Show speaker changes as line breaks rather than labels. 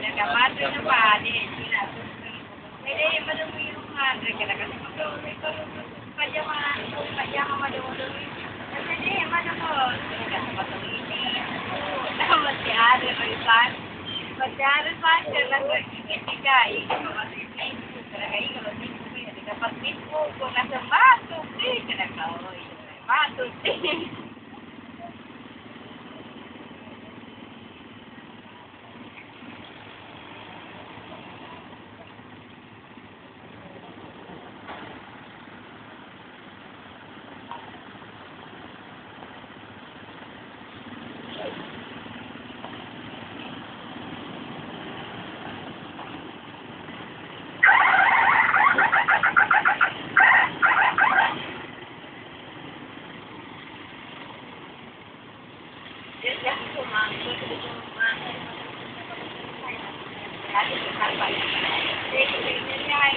Nagkamato na pa, di sila. Hindi, madumi yung madre ka na kasi padya ka madumi. Kasi di, madumi. Kasi madumi. Dapat si Ari Rizal. Pag si Ari Rizal siya nag-ikitika, ikot kapag Facebook ko nasa batok, kinakaoy. Batok, Yes, yes, kumangko. Lagi sa kapal. Kasi, niya ay